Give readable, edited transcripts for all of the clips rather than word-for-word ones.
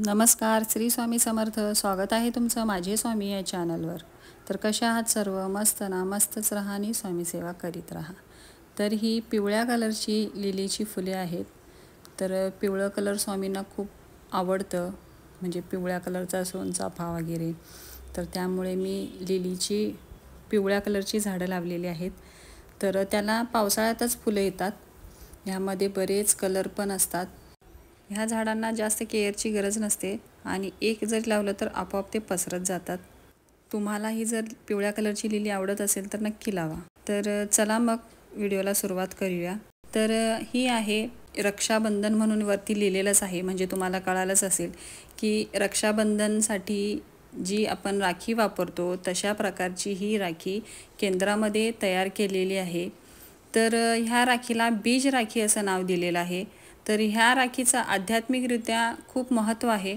नमस्कार, श्री स्वामी समर्थ. स्वागत आहे तुमचं माझे स्वामी या चॅनलवर. तर कशा आहात सर्व? मस्त ना? मस्तच राहा आणि स्वामी सेवा करीत राहा. तर ही पिवळ्या कलरची लिलीची फुले आहेत. तर पिवळं कलर स्वामींना खूप आवडतं, म्हणजे पिवळ्या कलरचा सोनचाफा वगैरे. तर त्यामुळे मी लिलीची पिवळ्या कलरची झाडं लावलेली आहेत. तर त्याला पावसाळ्यातच फुलं येतात. ह्यामध्ये बरेच कलर पण असतात. ह्या झाडांना जास्त केअरची गरज नसते आणि एक जर लावलं तर आपोआप ते पसरत जातात. तुम्हालाही जर पिवळ्या कलरची लिली आवडत असेल तर नक्की लावा. तर चला मग व्हिडिओला सुरुवात करूया. तर ही आहे रक्षाबंधन म्हणून वरती लिहिलेलंच आहे, म्हणजे तुम्हाला कळालंच असेल की रक्षाबंधनसाठी जी आपण राखी वापरतो तशा प्रकारची ही राखी केंद्रामध्ये तयार केलेली आहे. तर ह्या राखीला बीज राखी असं नाव दिलेलं आहे. तर ह्या राखीचं आध्यात्मिकरित्या खूप महत्त्व आहे.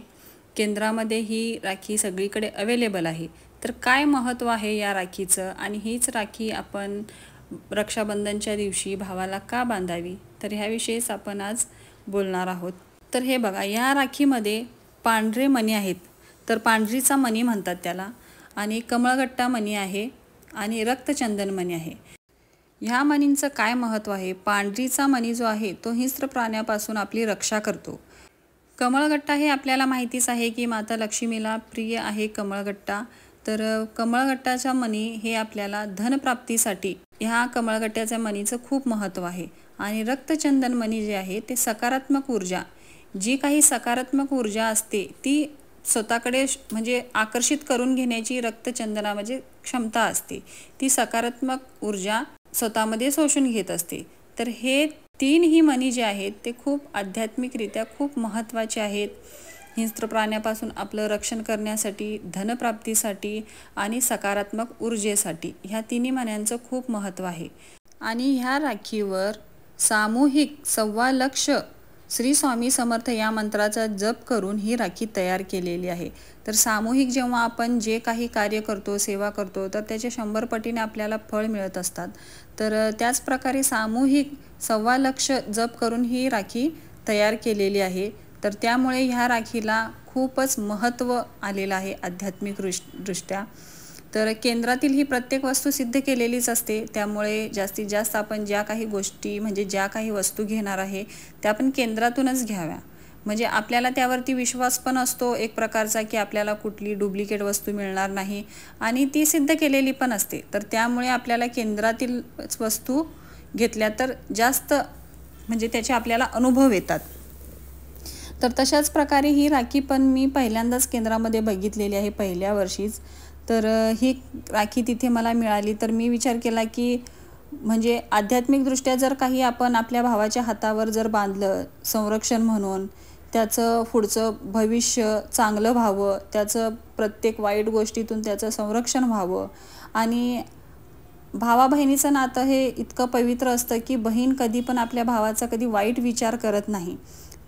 केंद्रामध्ये ही राखी सगळीकडे अवेलेबल आहे. तर काय महत्त्व आहे या राखीचं आणि हीच राखी आपण रक्षाबंधनच्या दिवशी भावाला का बांधावी, तर ह्याविषयीच आपण आज बोलणार आहोत. तर हे बघा, या राखीमध्ये पांढरे मणी आहेत. तर पांढरीचा मणी म्हणतात त्याला, आणि कमळगट्टा मणी आहे आणि रक्तचंदन मणी आहे. ह्या मणींचं काय महत्त्व आहे? पांढरीचा मणी जो आहे तो हिंस्र प्राण्यापासून आपली रक्षा करतो. कमळगट्टा हे आपल्याला माहितीच आहे की माता लक्ष्मीला प्रिय आहे कमळगट्टा. तर कमळगट्टाचा मणी हे आपल्याला धनप्राप्तीसाठी ह्या कमळगट्ट्याच्या मणीचं खूप महत्त्व आहे. आणि रक्तचंदन मणी जे आहे ते सकारात्मक ऊर्जा, जी काही सकारात्मक ऊर्जा असते ती स्वतःकडे म्हणजे आकर्षित करून घेण्याची रक्तचंदनामध्ये क्षमता असते. ती सकारात्मक ऊर्जा स्वतःमध्ये शोषून घेत असते. तर हे तीनही मणी जे आहेत ते खूप आध्यात्मिकरित्या खूप महत्त्वाचे आहेत. हिंस्र प्राण्यापासून आपलं रक्षण करण्यासाठी, धनप्राप्तीसाठी आणि सकारात्मक ऊर्जेसाठी ह्या तिन्ही मण्यांचं खूप महत्त्व आहे. आणि ह्या राखीवर सामूहिक 1,25,00,000 श्री स्वामी समर्थ या मंत्राचा जप करून ही राखी तयार केलेली आहे. तर सामूहिक जेव्हा आपण जे काही कार्य करतो, सेवा करतो, तर त्याचे 100 पटीने आपल्याला फळ मिळत असतात. तर त्याचप्रकारे सामूहिक 1,25,00,000 जप करून ही राखी तयार केलेली आहे. तर त्यामुळे ह्या राखीला खूपच महत्त्व आलेलं आहे आध्यात्मिक दृष्ट्या. तर केंद्रातील ही प्रत्येक वस्तू सिद्ध केलेलीच असते. त्यामुळे जास्तीत जास्त आपण ज्या काही गोष्टी म्हणजे ज्या काही वस्तू घेणार आहे त्या आपण केंद्रातूनच घ्याव्या. म्हणजे आपल्याला त्यावरती विश्वास पण असतो एक प्रकारचा की आपल्याला कुठली डुप्लिकेट वस्तू मिळणार नाही आणि ती सिद्ध केलेली पण असते. तर त्यामुळे आपल्याला केंद्रातील वस्तू घेतल्या तर जास्त म्हणजे त्याचे आपल्याला अनुभव येतात. तर तशाच प्रकारे ही राखी पण मी पहिल्यांदाच केंद्रामध्ये बघितलेली आहे, पहिल्या वर्षीच. तर ही राखी तिथे मला मिळाली. तर मी विचार केला की म्हणजे आध्यात्मिकदृष्ट्या जर काही आपण आपल्या भावाच्या हातावर जर बांधलं संरक्षण म्हणून, त्याचं पुढचं भविष्य चांगलं व्हावं, त्याचं प्रत्येक वाईट गोष्टीतून त्याचं संरक्षण व्हावं. आणि भावा बहिणीचं नातं हे इतकं पवित्र असतं की बहीण कधी पण आपल्या भावाचा कधी वाईट विचार करत नाही.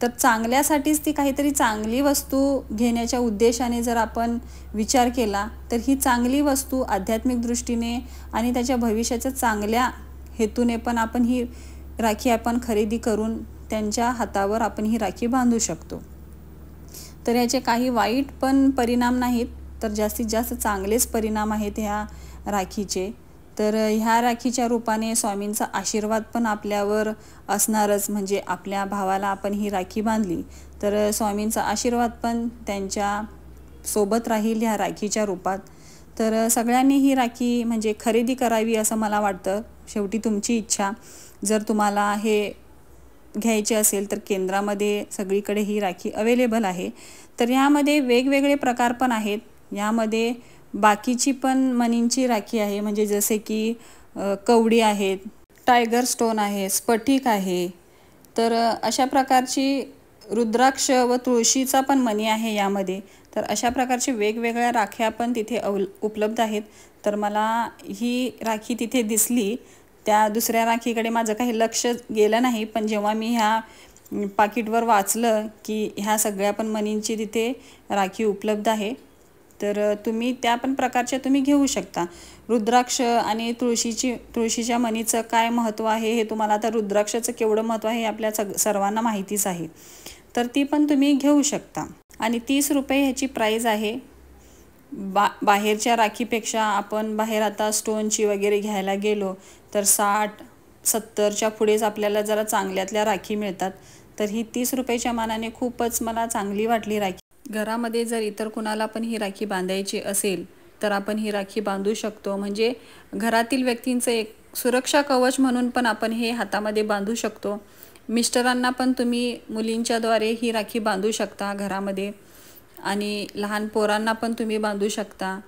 तर चांगल्यासाठीच ती काहीतरी चांगली वस्तू घेण्याच्या उद्देशाने जर आपण विचार केला तर ही चांगली वस्तू आध्यात्मिक दृष्टीने आणि त्याच्या भविष्याच्या चांगल्या हेतूने पण आपण ही राखी आपण खरेदी करून त्यांच्या हातावर आपण ही राखी बांधू शकतो. तर याचे काही वाईट पण परिणाम नाहीत, तर जास्तीत जास्त चांगलेच परिणाम आहेत ह्या राखीचे. तर ह्या राखीच्या रूपाने स्वामींचा आशीर्वाद पण आपल्यावर असणारच. म्हणजे आपल्या भावाला आपण ही राखी बांधली तर स्वामींचा आशीर्वाद पण त्यांच्या सोबत राहील ह्या राखीच्या रूपात. तर सगळ्यांनी ही राखी म्हणजे खरेदी करावी असं मला वाटतं. शेवटी तुमची इच्छा. जर तुम्हाला हे घ्यायचे असेल तर केंद्रामध्ये सगळीकडे ही राखी अवेलेबल आहे. तर ह्यामध्ये वेगवेगळे प्रकार पण आहेत. यामध्ये बाकीची पण मणींची राखी आहे, म्हणजे जसे की कवडी आहेत, टायगर स्टोन आहे, स्फटिक आहे. तर अशा प्रकारची रुद्राक्ष व तुळशीचा पण मणी आहे यामध्ये. तर अशा प्रकारचे वेगवेगळ्या राख्या पण तिथे उपलब्ध आहेत. तर मला ही राखी तिथे दिसली. त्या दुसऱ्या राखीकडे माझं काही लक्ष गेलं नाही, पण जेव्हा मी ह्या पाकिटवर वाचलं की ह्या सगळ्या पण मणींची तिथे राखी उपलब्ध आहे, तर तुम्ही त्या पण प्रकारच्या तुम्ही घेऊ शकता. रुद्राक्ष आणि तुळशीच्या मणीचं काय महत्त्व आहे हे तुम्हाला आता रुद्राक्षाचं केवढं महत्त्व आहे हे आपल्या सर्वांना माहितीच आहे. तर ती पण तुम्ही घेऊ शकता. आणि 30 रुपये ह्याची प्राईज आहे. बाहेरच्या राखीपेक्षा आपण बाहेर आता स्टोनची वगैरे घ्यायला गेलो तर 60-70च्या पुढेच आपल्याला जरा चांगल्यातल्या राखी मिळतात. तर ही 30 रुपयाच्या मानाने खूपच मला चांगली वाटली राखी. घरामध्ये जर इतर कुणाला पण ही राखी बांधायची असेल तर आपण ही राखी बांधू शकतो. म्हणजे घरातील व्यक्तींचं एक सुरक्षा कवच म्हणून पण आपण हे हातामध्ये बांधू शकतो. मिस्टरांना पण तुम्ही मुलींच्याद्वारे ही राखी बांधू शकता घरामध्ये. आणि लहान पोरांना पण तुम्ही बांधू शकता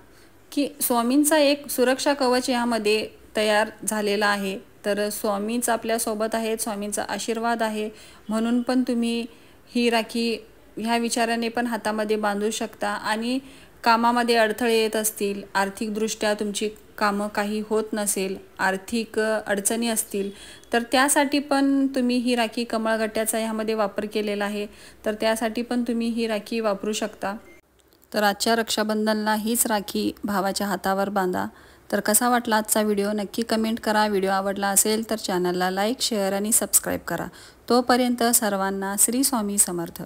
की स्वामींचा एक सुरक्षा कवच यामध्ये तयार झालेला आहे. तर स्वामीच आपल्यासोबत आहेत, स्वामींचा आशीर्वाद आहे म्हणून पण तुम्ही ही राखी ह्या विचाराने पण हातामध्ये बांधू शकता. आणि कामामध्ये अडथळे येत असतील, आर्थिकदृष्ट्या तुमची कामं काही होत नसेल, आर्थिक अडचणी असतील, तर त्यासाठी पण तुम्ही ही राखी कमळगट्ट्याचा ह्यामध्ये वापर केलेला आहे. तर त्यासाठी पण तुम्ही ही राखी वापरू शकता. तर आजच्या रक्षाबंधनला हीच राखी भावाच्या हातावर बांधा. तर कसा वाटला आजचा व्हिडिओ नक्की कमेंट करा. व्हिडिओ आवडला असेल तर चॅनलला लाईक, शेअर आणि सबस्क्राईब करा. तोपर्यंत सर्वांना श्री स्वामी समर्थ.